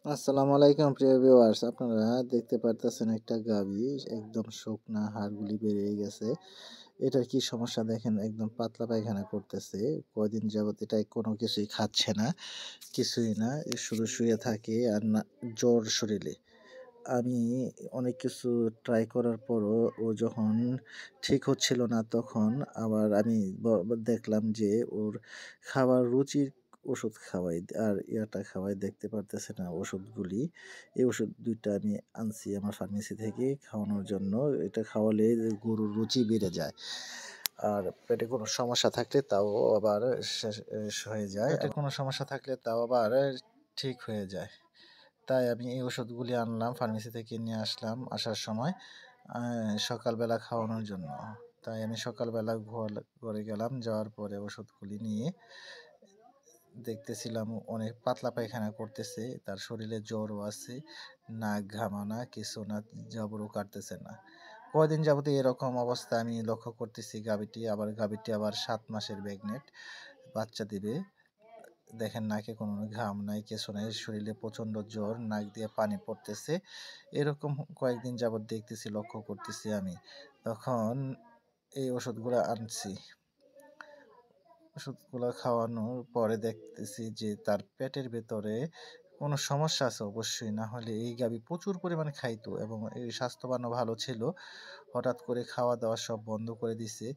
আসসালামু আলাইকুম প্রিয় ভিউয়ার্স, আপনারা দেখতে পারতেছেন একটা গাভী একদম শুকনা, হাড়গুলি বেরিয়ে গেছে। এটার কি সমস্যা দেখেন, একদম পাতলা পায়খানা করতেছে। কয়দিন যাবত এটা কোনো কিছুই খাচ্ছে না, কিছুই না, শুধু শুয়ে থাকে আর না জ্বর শরীরে। আমি অনেক কিছু ট্রাই করার পরও ও যখন ঠিক হচ্ছিল না, তখন আবার আমি দেখলাম যে ওর খাবার রুচির ওষুধ খাওয়াই আর খাওয়াই, দেখতে পারতেছে না ওষুধগুলি। এই ওষুধ ২ টা আমি আনছি আমার ফার্মেসি থেকে খাওয়ানোর জন্য। এটা খাওয়ালে গরুর রুচি বেড়ে যায়। আর পেটে কোনো সমস্যা থাকলে তাও আবার শেষ হয়ে যায়। পেটে কোনো সমস্যা থাকলে তাও আবার ঠিক হয়ে যায়। তাই আমি এই ওষুধগুলি আনলাম, ফার্মেসি থেকে নিয়ে আসলাম আসার সময় সকালবেলা খাওয়ানোর জন্য। তাই আমি সকালবেলা ঘরে গেলাম, যাওয়ার পরে ওষুধগুলি নিয়ে দেখতেছিলাম অনেক পাতলা পায়খানা করতেছে, তার শরীরে জ্বরও আছে, নাক ঘামানা কিছু না, জবরও কাটতেছে না। কয়দিন যাবত এরকম অবস্থা আমি লক্ষ্য করতেছি। গাভীটি আবার 7 মাসের প্রেগনেন্ট, বাচ্চা দিবে। দেখেন নাকে কোনো ঘাম নাই, কিছু নাই, শরীরে প্রচণ্ড জ্বর, নাক দিয়ে পানি পড়তেছে। এরকম কয়েকদিন যাবৎ দেখতেছি, লক্ষ্য করতেছি আমি। তখন এই ওষুধগুলো আনছি। ওষুধগুলো খাওয়ানোর পরে দেখতেছি যে তার পেটের ভেতরে কোনো সমস্যা আছে অবশ্যই, না হলে এই গাভী প্রচুর পরিমাণে খাইতো এবং এই স্বাস্থ্যবানও ভালো ছিল। হঠাৎ করে খাওয়া দাওয়া সব বন্ধ করে দিছে।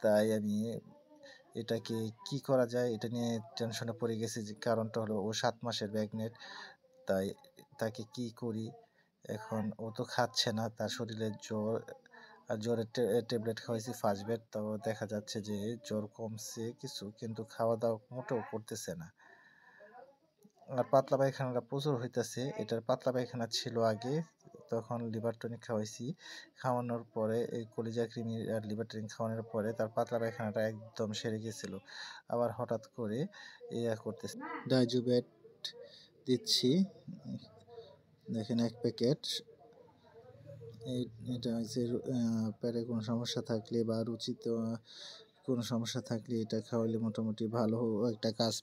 তাই আমি এটাকে কি করা যায় এটা নিয়ে টেনশনে পড়ে গেছি, যে কারণটা হলো ও 7 মাসের প্রেগনেন্ট। তাই তাকে কি করি? এখন ও তো খাচ্ছে না, তার শরীরে জ্বর, আর জ্বরের ট্যাবলেট খাওয়াইছি ফার্স্ট বেড, তাও দেখা যাচ্ছে যে জ্বর কমছে কিছু, কিন্তু খাওয়া দাওয়া মোটেও করতেছে না। আর পাতলা পায়খানাটা প্রচুর হইতেছে। এটার পাতলা পায়খানা ছিল আগে, তখন লিভার টনিক খাওয়াইছি। খাওয়ানোর পরে এই কলিজা কৃমি আর লিভার টনিক খাওয়ানোর পরে তার পাতলা পায়খানাটা একদম সেরে গেছিল। আবার হঠাৎ করে করতেছে। ডাইজুবেট দিচ্ছি, দেখেন 1 প্যাকেট। এটা হচ্ছে পেটে কোনো সমস্যা থাকলে বা রুচিতে কোনো সমস্যা থাকলে এটা খাওয়ালে মোটামুটি ভালো একটা কাজ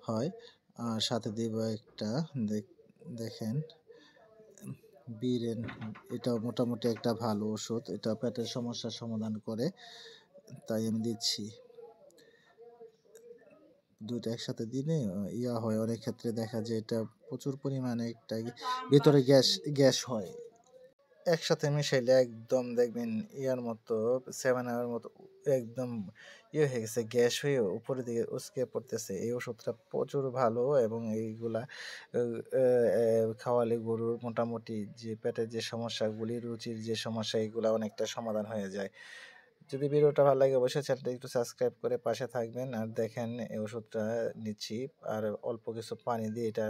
হয়। আর সাথে দেব একটা, দেখেন বীরেন, এটা মোটামুটি একটা ভালো ওষুধ, এটা পেটের সমস্যার সমাধান করে, তাই আমি দিচ্ছি। ২ টা একসাথে দিলে হয়, অনেক ক্ষেত্রে দেখা যায় এটা প্রচুর পরিমাণে একটা ভিতরে গ্যাস হয়। একসাথে মিশাইলে একদম দেখবেন মতো, 7 এর মতো একদম হয়ে গেছে, গ্যাস হয়ে উপরের দিকে উচকে পড়তেছে। এই ওষুধটা প্রচুর ভালো এবং এইগুলা আ আ খাওয়ালে গরুর মোটামুটি যে পেটের যে সমস্যাগুলি, রুচির যে সমস্যা, এগুলা অনেকটা সমাধান হয়ে যায়। যদি ভিডিওটা ভালো লাগে অবশ্যই চ্যানেলটা একটু সাবস্ক্রাইব করে পাশে থাকবেন। আর দেখেন এই ওষুধটা নিচ্ছি, আর অল্প কিছু পানি দিয়ে এটা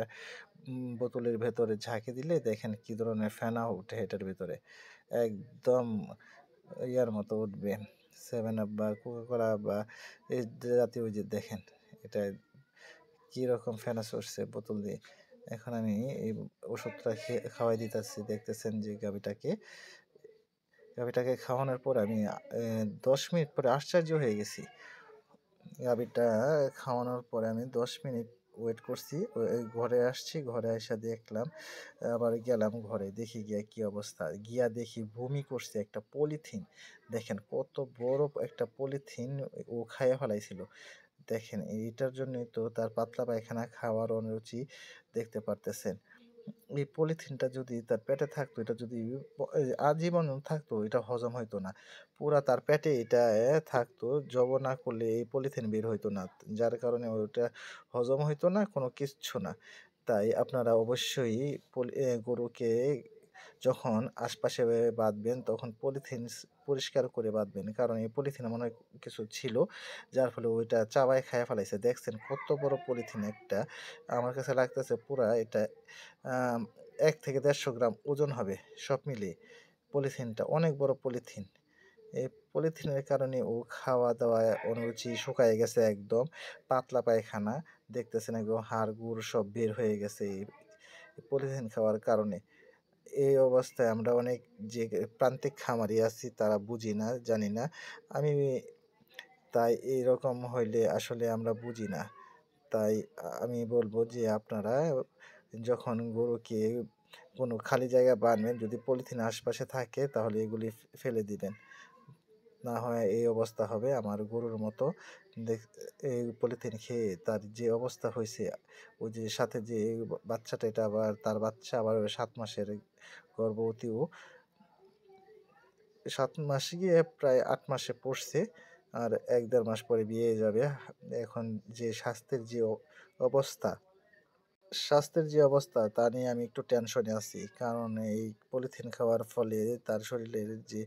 বোতলের ভেতরে ঝাঁকি দিলে দেখেন কি ধরনের ফেনা উঠে এটার ভেতরে। একদম মতো উঠবে। 7 আপ বা কোকা-কোলা বা এই জাতীয়, ওই যে দেখেন এটা কিরকম ফেনা ছুটছে বোতল দিয়ে। এখন আমি এই ওষুধটা খাওয়াই দিতেছি। দেখতেছেন যে গাভীটাকে খাওয়ানোর পর আমি ১০ মিনিট পরে আশ্চর্য হয়ে গেছি। গাভীটা খাওয়ানোর পরে আমি ১০ মিনিট ওয়েট করছি। ঘরে আসছি, ঘরে আইসা দেখলাম, আবার গেলাম ঘরে, দেখি গিয়া কি অবস্থা। গিয়া দেখি বমি করছে একটা পলিথিন। দেখেন কত বড় একটা পলিথিন ও খাইয়া ফেলাইছিল। দেখেন এইটার জন্যই তো তার পাতলা পায়খানা, খাওয়ার অরুচি, দেখতে পারতেছেন। এই পলিথিনটা যদি তার পেটে থাকতো, এটা যদি আজীবন থাকতো, এটা হজম হইতো না। পুরা তার পেটে এটা থাকতো, জব না করলে এই পলিথিন বের হইতো না। যার কারণে ওটা হজম হইতো না, কোনো কিচ্ছু না। তাই আপনারা অবশ্যই গরুকে যখন আশপাশে বাঁধবেন, তখন পলিথিন পরিষ্কার করে বাঁধবেন। কারণ এই পলিথিনে মনে হয় কিছু ছিল, যার ফলে ওইটা চাবায় খাইয়া ফেলাইছে। দেখছেন কত বড় পলিথিন একটা! আমার কাছে লাগতেছে পুরা এটা ১ থেকে ১৫০ গ্রাম ওজন হবে সব মিলিয়ে। পলিথিনটা অনেক বড় পলিথিন। এই পলিথিনের কারণে ও খাওয়া-দাওয়ায় অরুচি, শুকায় গেছে একদম। পাতলা পায়খানা, দেখতেছেন একদম হাড়-গুড় সব বের হয়ে গেছে এই পলিথিন খাওয়ার কারণে। এই অবস্থায় আমরা অনেক যে প্রান্তিক খামারি আছি, তারা বুঝি না, জানি না। আমি তাই এইরকম হইলে আসলে আমরা বুঝি না। তাই আমি বলব যে আপনারা যখন গরুকে কোনো খালি জায়গায় বাঁধবেন, যদি পলিথিন আশপাশে থাকে তাহলে এগুলি ফেলে দিবেন। না হয় এই অবস্থা হবে আমার গরুর মতো। দেখ এই পলিথিন খেয়ে তার যে অবস্থা হইছে, ওই যে সাথে যে বাচ্চাটা, এটা আবার তার বাচ্চা আবার ৭ মাসের গর্ভবতী ও। ৭ মাস গিয়ে প্রায় ৮ মাসে পড়ছে। আর ১-১.৫ মাস পরে বিয়ে যাবে। এখন যে অবস্থা স্বাস্থ্যের যে অবস্থা তা নিয়ে আমি একটু টেনশনে আছি। কারণ এই পলিথিন খাওয়ার ফলে তার শরীরের যে